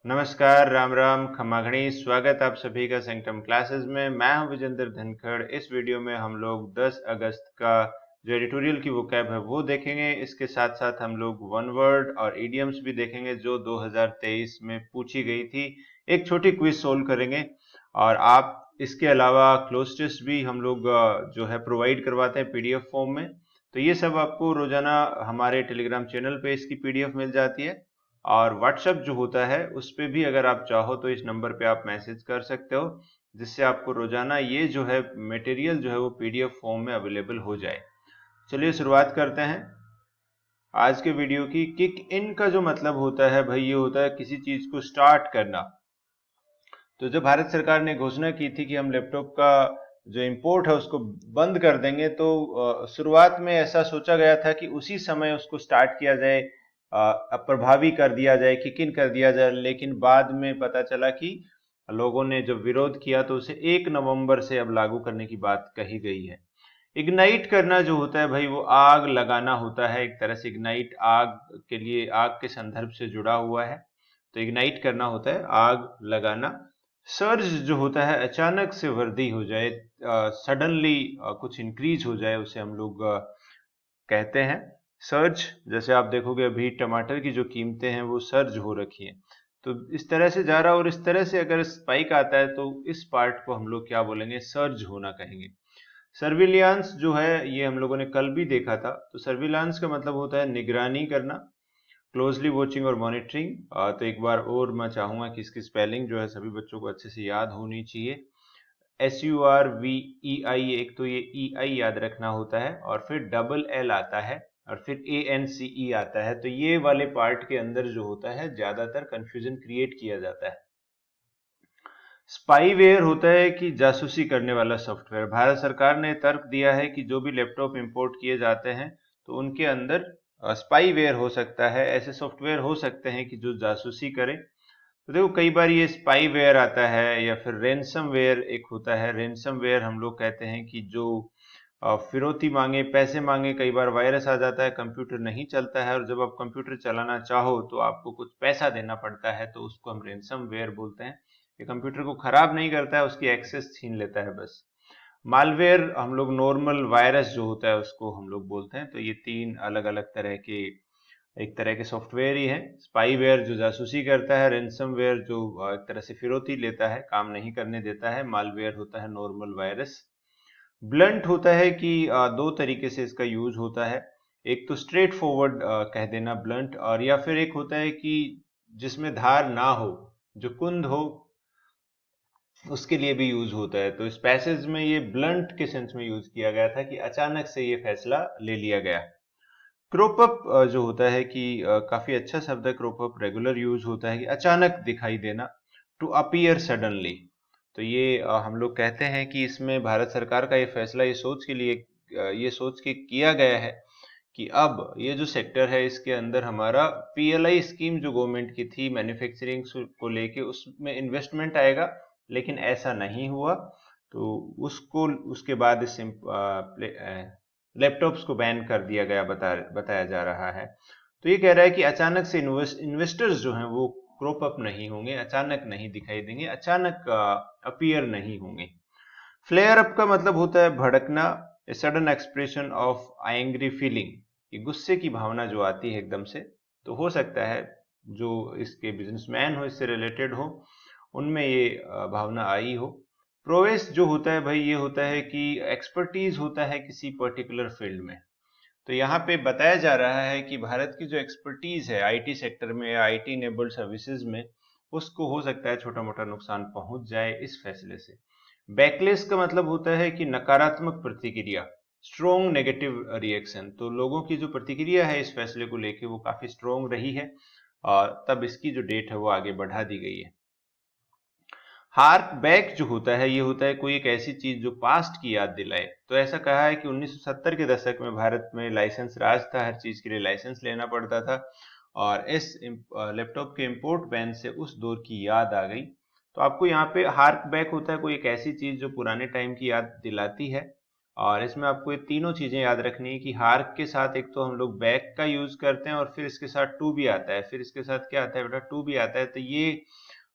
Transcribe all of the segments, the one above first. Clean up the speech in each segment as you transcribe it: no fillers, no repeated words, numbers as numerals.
नमस्कार, राम राम, खमागणी। स्वागत आप सभी का सेंक्टम क्लासेस में। मैं हूं विजेंद्र धनखड़। इस वीडियो में हम लोग 10 अगस्त का जो एडिटोरियल की वोकैब है वो देखेंगे। इसके साथ साथ हम लोग वन वर्ड और इडियम्स भी देखेंगे जो 2023 में पूछी गई थी। एक छोटी क्विज सोल्व करेंगे और आप इसके अलावा क्लोज टेस्ट भी हम लोग जो है प्रोवाइड करवाते हैं पीडीएफ फॉर्म में। तो ये सब आपको रोजाना हमारे टेलीग्राम चैनल पे इसकी पीडीएफ मिल जाती है और व्हाट्सएप जो होता है उस पे भी अगर आप चाहो तो इस नंबर पे आप मैसेज कर सकते हो, जिससे आपको रोजाना ये जो है मटेरियल जो है वो पीडीएफ फॉर्म में अवेलेबल हो जाए। चलिए शुरुआत करते हैं आज के वीडियो की। किक इन का जो मतलब होता है भाई, ये होता है किसी चीज को स्टार्ट करना। तो जब भारत सरकार ने घोषणा की थी कि हम लैपटॉप का जो इंपोर्ट है उसको बंद कर देंगे, तो शुरुआत में ऐसा सोचा गया था कि उसी समय उसको स्टार्ट किया जाए, प्रभावी कर दिया जाए, किक इन कर दिया जाए। लेकिन बाद में पता चला कि लोगों ने जब विरोध किया तो उसे 1 नवंबर से अब लागू करने की बात कही गई है। इग्नाइट करना जो होता है भाई, वो आग लगाना होता है। एक तरह से इग्नाइट आग के लिए, आग के संदर्भ से जुड़ा हुआ है। तो इग्नाइट करना होता है आग लगाना। सर्ज जो होता है अचानक से वृद्धि हो जाए, सडनली कुछ इंक्रीज हो जाए, उसे हम लोग कहते हैं सर्ज। जैसे आप देखोगे अभी टमाटर की जो कीमतें हैं वो सर्ज हो रखी हैं। तो इस तरह से जा रहा है, और इस तरह से अगर स्पाइक आता है तो इस पार्ट को हम लोग क्या बोलेंगे, सर्ज होना कहेंगे। सर्विलियांस जो है ये हम लोगों ने कल भी देखा था। तो सर्विलांस का मतलब होता है निगरानी करना, क्लोजली वॉचिंग और मॉनिटरिंग। तो एक बार और मैं चाहूंगा कि इसकी स्पेलिंग जो है सभी बच्चों को अच्छे से याद होनी चाहिए। SURVEI, एक तो ये EI याद रखना होता है और फिर डबल L आता है और फिर ANCE आता है। तो ये वाले पार्ट के अंदर जो होता है ज्यादातर कंफ्यूजन क्रिएट किया जाता है। स्पाईवेयर होता है कि जासूसी करने वाला सॉफ्टवेयर। भारत सरकार ने तर्क दिया है कि जो भी लैपटॉप इंपोर्ट किए जाते हैं तो उनके अंदर स्पाईवेयर हो सकता है, ऐसे सॉफ्टवेयर हो सकते हैं कि जो जासूसी करे। तो देखो कई बार ये स्पाईवेयर आता है या फिर रेंसमवेयर एक होता है। रेंसमवेयर हम लोग कहते हैं कि जो फिरौती मांगे, पैसे मांगे। कई बार वायरस आ जाता है, कंप्यूटर नहीं चलता है और जब आप कंप्यूटर चलाना चाहो तो आपको कुछ पैसा देना पड़ता है, तो उसको हम रेंसमवेयर बोलते हैं। ये कंप्यूटर को खराब नहीं करता है, उसकी एक्सेस छीन लेता है बस। मालवेयर हम लोग नॉर्मल वायरस जो होता है उसको हम लोग बोलते हैं। तो ये तीन अलग अलग तरह के, एक तरह के सॉफ्टवेयर ही है। स्पाईवेयर जो जासूसी करता है, रेंसमवेयर जो एक तरह से फिरौती लेता है, काम नहीं करने देता है, मालवेयर होता है नॉर्मल वायरस। ब्लंट होता है कि दो तरीके से इसका यूज होता है। एक तो स्ट्रेट फॉरवर्ड कह देना ब्लंट, और या फिर एक होता है कि जिसमें धार ना हो, जो कुंद हो, उसके लिए भी यूज होता है। तो इस पैसेज में ये ब्लंट के सेंस में यूज किया गया था कि अचानक से ये फैसला ले लिया गया। क्रॉप अप जो होता है कि काफी अच्छा शब्द है क्रॉप अप। रेगुलर यूज होता है कि अचानक दिखाई देना, टू अपीयर सडनली। तो ये हम लोग कहते हैं कि इसमें भारत सरकार का ये फैसला ये सोच के लिए, ये सोच के किया गया है कि अब ये जो सेक्टर है इसके अंदर हमारा PLI स्कीम जो गवर्नमेंट की थी मैन्युफैक्चरिंग को लेके, उसमें इन्वेस्टमेंट आएगा। लेकिन ऐसा नहीं हुआ। तो उसको उसके बाद इस लैपटॉप्स को बैन कर दिया गया, बताया जा रहा है। तो ये कह रहा है कि अचानक से इन्वेस्टर्स जो हैं वो क्रॉप अप नहीं होंगे, अचानक नहीं दिखाई देंगे, अचानक अपीयर नहीं होंगे। फ्लेयर अप का मतलब होता है भड़कना, a sudden expression of angry feeling. ये गुस्से की भावना जो आती है एकदम से। तो हो सकता है जो इसके बिजनेसमैन हो, इससे रिलेटेड हो, उनमें ये भावना आई हो। प्रोवेस जो होता है भाई, ये होता है कि एक्सपर्टीज होता है किसी पर्टिकुलर फील्ड में। तो यहाँ पे बताया जा रहा है कि भारत की जो एक्सपर्टीज है आईटी सेक्टर में या आईटी इनेबल्ड सर्विसेज में, उसको हो सकता है छोटा मोटा नुकसान पहुंच जाए इस फैसले से। बैकलेस का मतलब होता है कि नकारात्मक प्रतिक्रिया, स्ट्रोंग नेगेटिव रिएक्शन। तो लोगों की जो प्रतिक्रिया है इस फैसले को लेके वो काफी स्ट्रोंग रही है और तब इसकी जो डेट है वो आगे बढ़ा दी गई है। हार्क बैक जो होता है, ये होता है कोई एक ऐसी चीज जो पास्ट की याद दिलाए। तो ऐसा कहा है कि 1970 के दशक में भारत में लाइसेंस राज था, हर चीज के लिए लाइसेंस लेना पड़ता था और इस लैपटॉप के इंपोर्ट बैन से उस दौर की याद आ गई। तो आपको यहाँ पे हार्क बैक होता है कोई एक ऐसी चीज जो पुराने टाइम की याद दिलाती है और इसमें आपको ये तीनों चीजें याद रखनी है कि हार्क के साथ एक तो हम लोग बैक का यूज करते हैं और फिर इसके साथ टू भी आता है, फिर इसके साथ क्या आता है बेटा, टू भी आता है। तो ये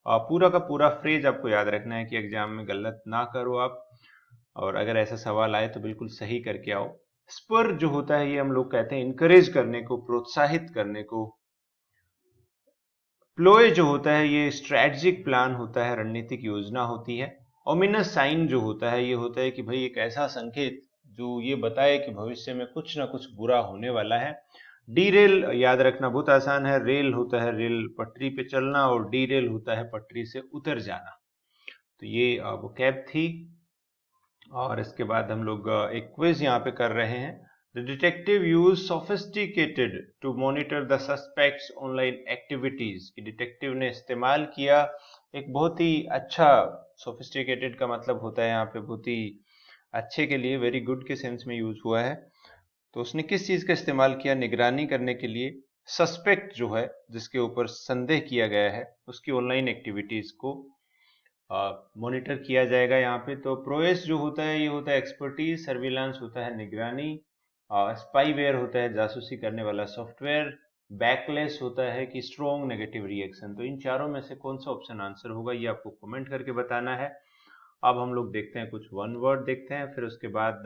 पूरा का पूरा फ्रेज आपको याद रखना है कि एग्जाम में गलत ना करो आप, और अगर ऐसा सवाल आए तो बिल्कुल सही करके आओ। स्पर जो होता है ये हम लोग कहते हैं इनकरेज करने को, प्रोत्साहित करने को। प्लोए जो होता है ये स्ट्रेटजिक प्लान होता है, रणनीतिक योजना होती है। ओमिनस साइन जो होता है ये होता है कि भाई एक ऐसा संकेत जो ये बताए कि भविष्य में कुछ ना कुछ बुरा होने वाला है। डीरेल याद रखना बहुत आसान है, रेल होता है रेल पटरी पे चलना और डीरेल होता है पटरी से उतर जाना। तो ये वो कैब थी। और इसके बाद हम लोग एक क्विज यहाँ पे कर रहे हैं। The detective use sophisticated to monitor the suspects online activities, कि डिटेक्टिव ने इस्तेमाल किया एक बहुत ही अच्छा, सोफिस्टिकेटेड का मतलब होता है यहाँ पे बहुत ही अच्छे के लिए, वेरी गुड के सेंस में यूज हुआ है। तो उसने किस चीज का इस्तेमाल किया, निगरानी करने के लिए सस्पेक्ट जो है जिसके ऊपर संदेह किया गया है उसकी ऑनलाइन एक्टिविटीज को मॉनिटर किया जाएगा यहाँ पे। तो प्रोएस जो होता है ये होता है एक्सपर्टीज, सर्विलांस होता है निगरानी, स्पाईवेयर होता है जासूसी करने वाला सॉफ्टवेयर, बैकलेस होता है कि स्ट्रॉन्ग नेगेटिव रिएक्शन। तो इन चारों में से कौन सा ऑप्शन आंसर होगा ये आपको कमेंट करके बताना है। अब हम लोग देखते हैं कुछ वन वर्ड देखते हैं, फिर उसके बाद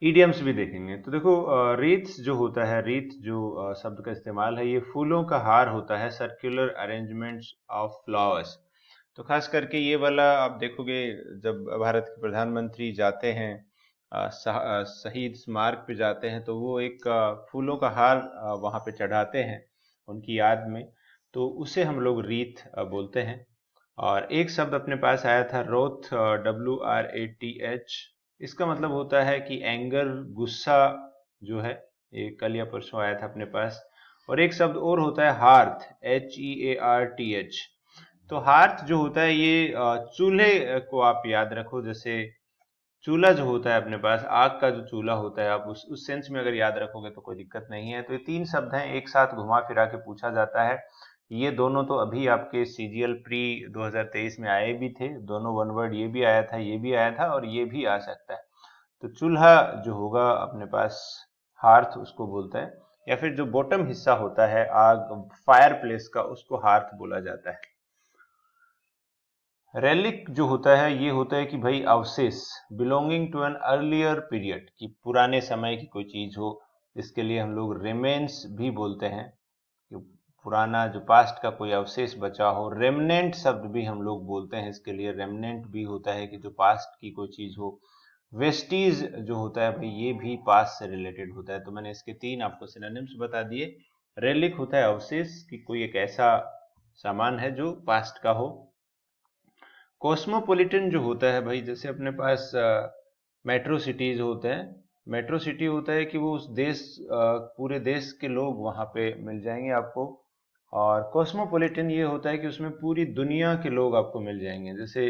ईडियम्स भी देखेंगे। तो देखो रीथ्स जो होता है, रीथ जो शब्द का इस्तेमाल है, ये फूलों का हार होता है, सर्कुलर अरेंजमेंट्स ऑफ फ्लावर्स। तो खास करके ये वाला आप देखोगे जब भारत के प्रधानमंत्री जाते हैं शहीद स्मारक पे जाते हैं तो वो एक फूलों का हार वहां पे चढ़ाते हैं उनकी याद में, तो उसे हम लोग रीथ बोलते हैं। और एक शब्द अपने पास आया था रोथ, WRATH, इसका मतलब होता है कि एंगर, गुस्सा जो है, ये कल या परसों आया था अपने पास। और एक शब्द और होता है हार्थ, HEARTH। तो हार्थ जो होता है ये चूल्हे को आप याद रखो, जैसे चूल्हा जो होता है अपने पास, आग का जो चूल्हा होता है, आप उस सेंस में अगर याद रखोगे तो कोई दिक्कत नहीं है। तो ये तीन शब्द हैं, एक साथ घुमा फिरा के पूछा जाता है। ये दोनों तो अभी आपके CGL प्री 2023 में आए भी थे, दोनों वन वर्ड, ये भी आया था, ये भी आया था और ये भी आ सकता है। तो चूल्हा जो होगा अपने पास, हार्थ उसको बोलता है, या फिर जो बॉटम हिस्सा होता है आग, फायर प्लेस का, उसको हार्थ बोला जाता है। रेलिक जो होता है ये होता है कि भाई अवशेष, belonging to an earlier period, कि पुराने समय की कोई चीज हो, इसके लिए हम लोग रेमेन्स भी बोलते हैं, कि पुराना जो पास्ट का कोई अवशेष बचा हो। रेमनेंट शब्द भी हम लोग बोलते हैं इसके लिए, रेमनेंट भी होता है कि जो पास्ट की कोई चीज हो। वेस्टीज जो होता है भाई ये भी पास्ट से रिलेटेड होता है। तो मैंने इसके तीन आपको सिनोनिम्स बता दिए। रेलिक होता है अवशेष, कि कोई एक ऐसा सामान है जो पास्ट का हो। कॉस्मोपॉलिटन जो होता है भाई, जैसे अपने पास मेट्रो सिटीज होते हैं, मेट्रो सिटी होता है कि वो उस देश, पूरे देश के लोग वहां पे मिल जाएंगे आपको। और कॉस्मोपॉलिटन ये होता है कि उसमें पूरी दुनिया के लोग आपको मिल जाएंगे, जैसे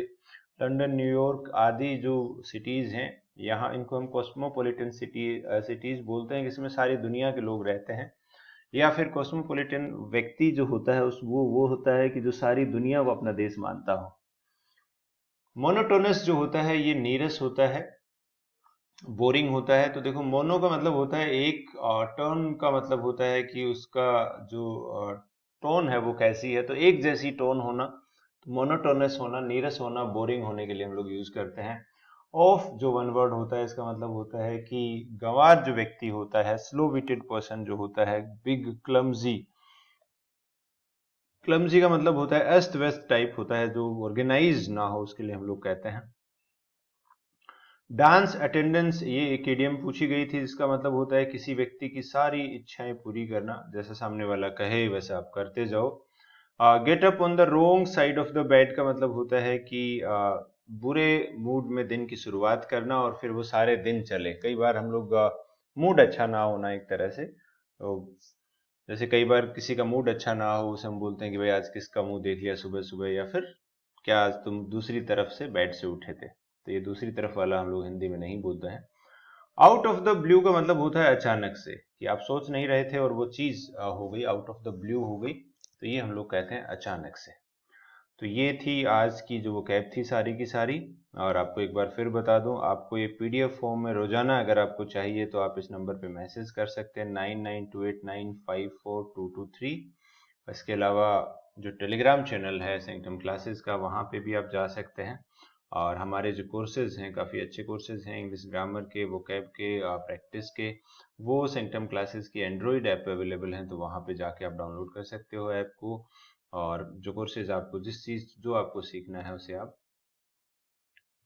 लंदन, न्यूयॉर्क आदि जो सिटीज हैं, यहाँ इनको हम कॉस्मोपॉलिटन सिटीज बोलते हैं, जिसमें सारी दुनिया के लोग रहते हैं। या फिर कॉस्मोपॉलिटन व्यक्ति जो होता है उस वो होता है कि जो सारी दुनिया वो अपना देश मानता हो। मोनोटोनस जो होता है ये नीरस होता है, बोरिंग होता है। तो देखो मोनो का मतलब होता है एक, टर्न का मतलब होता है कि उसका जो टोन है वो कैसी है, तो एक जैसी टोन होना। तो मोनोटोनस होना, नीरस होना, बोरिंग होने के लिए हम लोग यूज करते हैं। ऑफ जो वन वर्ड होता है इसका मतलब होता है कि गंवार जो व्यक्ति होता है, स्लो विटेड पर्सन जो होता है, बिग, क्लमजी। क्लमजी का मतलब होता है अस्त व्यस्त टाइप होता है, जो ऑर्गेनाइज ना हो, उसके लिए हम लोग कहते हैं। डांस अटेंडेंस, ये एक इडियम पूछी गई थी जिसका मतलब होता है किसी व्यक्ति की सारी इच्छाएं पूरी करना, जैसा सामने वाला कहे वैसा आप करते जाओ। Get up on the wrong side of the bed का मतलब होता है कि बुरे मूड में दिन की शुरुआत करना और फिर वो सारे दिन चले। कई बार हम लोग मूड अच्छा ना होना एक तरह से, तो जैसे कई बार किसी का मूड अच्छा ना हो, उसे हम बोलते हैं कि भाई आज किसका मुंह देख लिया सुबह सुबह, या फिर क्या आज तुम दूसरी तरफ से बेड से उठे थे। तो ये दूसरी तरफ वाला हम लोग हिंदी में नहीं बोलते हैं। आउट ऑफ द ब्लू का मतलब होता है अचानक से, कि आप सोच नहीं रहे थे और वो चीज हो गई, आउट ऑफ द ब्लू हो गई, तो ये हम लोग कहते हैं अचानक से। तो ये थी आज की जो वोकैब थी सारी की सारी। और आपको एक बार फिर बता दूं, आपको ये PDF फॉर्म में रोजाना अगर आपको चाहिए तो आप इस नंबर पे मैसेज कर सकते हैं 9928954223। इसके अलावा जो टेलीग्राम चैनल है सेंक्टम क्लासेस का, वहाँ पे भी आप जा सकते हैं। और हमारे जो कोर्सेज हैं, काफ़ी अच्छे कोर्सेज हैं इंग्लिश ग्रामर के, वोकैब के, प्रैक्टिस के, वो सेंक्टम क्लासेस की एंड्रॉयड ऐप पे अवेलेबल हैं। तो वहाँ पे जाके आप डाउनलोड कर सकते हो ऐप को, और जो कोर्सेज आपको जो आपको सीखना है उसे आप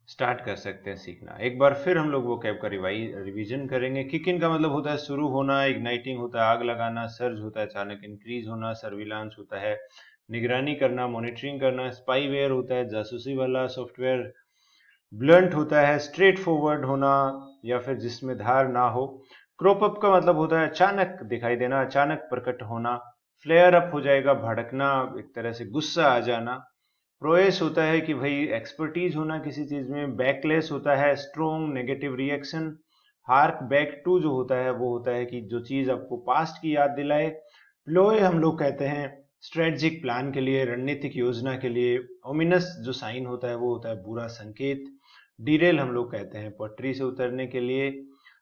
स्टार्ट कर सकते हैं सीखना। एक बार फिर हम लोग वोकैब का रिवीजन करेंगे। किक इन का मतलब होता है शुरू होना, इग्नाइटिंग होता है आग लगाना, सर्ज होता है अचानक इंक्रीज होना, सर्विलांस होता है निगरानी करना, मॉनिटरिंग करना, स्पाईवेयर होता है जासूसी वाला सॉफ्टवेयर, ब्लंट होता है स्ट्रेट फॉरवर्ड होना या फिर जिसमें धार ना हो, क्रॉप अप का मतलब होता है अचानक दिखाई देना, अचानक प्रकट होना, फ्लेयर अप हो जाएगा भड़कना, एक तरह से गुस्सा आ जाना, प्रोएस होता है कि भाई एक्सपर्टीज होना किसी चीज में, बैकलेस होता है strong negative reaction, hark back to जो होता है वो होता है कि जो चीज आपको पास्ट की याद दिलाए, प्लोए हम लोग कहते हैं स्ट्रेटजिक प्लान के लिए, रणनीतिक योजना के लिए, ओमिनस जो साइन होता है वो होता है बुरा संकेत, डीरेल हम लोग कहते हैं पटरी से उतरने के लिए,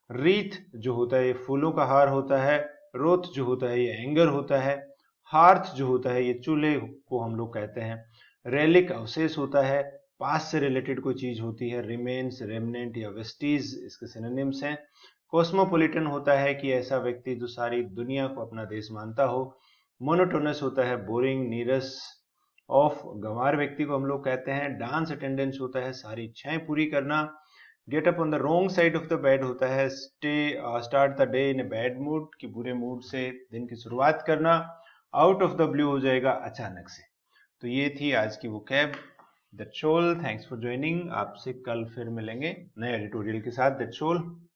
रीथ जो होता है ये फूलों का हार होता है, रोथ जो होता है ये एंगर होता है, हार्थ जो होता है ये चूल्हे को हम लोग कहते हैं, रेलिक अवशेष होता है, पास से रिलेटेड कोई चीज होती है, रिमेन्स, रेमनेंट या वेस्टीज इसके सिनोनिम्स हैं। कॉस्मोपॉलिटन होता है कि ऐसा व्यक्ति जो सारी दुनिया को अपना देश मानता हो। मोनोटोनस होता है बोरिंग नीरस, ऑफ गंवार व्यक्ति को हम लोग कहते हैं। डांस अटेंडेंस होता है सारी इच्छाएं पूरी करना। Get up on the wrong side of the bed होता है start the day in a bad mood, कि बुरे मूड से दिन की शुरुआत करना। आउट ऑफ द ब्लू हो जाएगा अचानक से। तो ये थी आज की vocab. That's all, thanks for joining. आपसे कल फिर मिलेंगे नए एडिटोरियल के साथ। That's all.